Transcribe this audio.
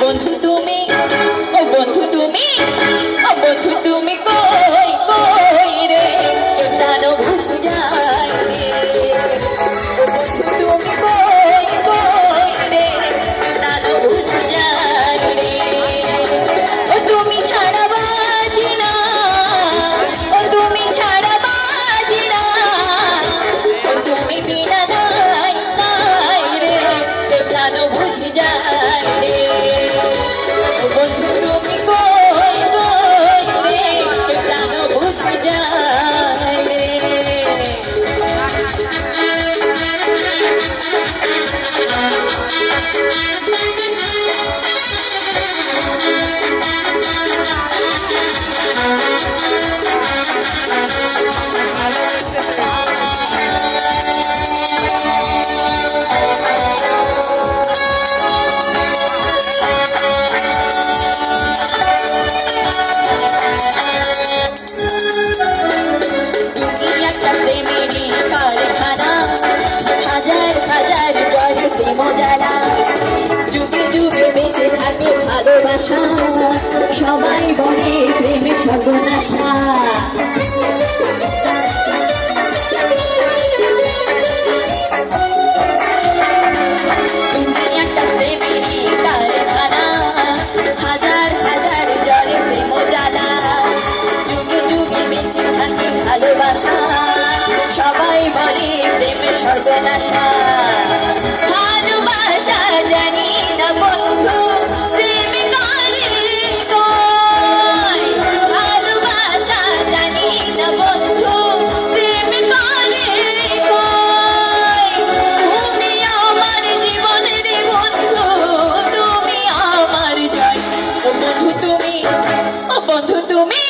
বন্ধু তুমি, ও বন্ধু তুমি, ও বন্ধু তুমি কই কই রে, এ প্রাণ বুঝে যায় রে। ও বন্ধু তুমি কই কই রে, এ প্রাণ বুঝে যায় রে। ও তুমি ছাড়া বাজি না, ও তুমি ছাড়া বাজি না, ও তুমি বিনা নাই নাই রে, এ প্রাণ বুঝে যায় রে। বন্ধু তুমি কই কই রে, প্রাণ বুঝে যায় রে। যুগে যুগে বেঁচে থাকে ভালোবাসা, সবাই বলে প্রেমে সর্বনাশা। তুমি একটা প্রেমেরই কারখানা, হাজার হাজার জলে প্রেম জ্বালা। যুগে যুগে বেঁচে থাকে ভালোবাসা, সবাই বলে প্রেমে সর্বনাশা। ভালোবাসা জানি না বন্ধু প্রেম করে কই, ভালোবাসা জানি না বন্ধু প্রেম করে কই। তুমি আমার জীবনের বন্ধু, তুমি আমার জয়। ও বন্ধু তুমি, ও বন্ধু তুমি,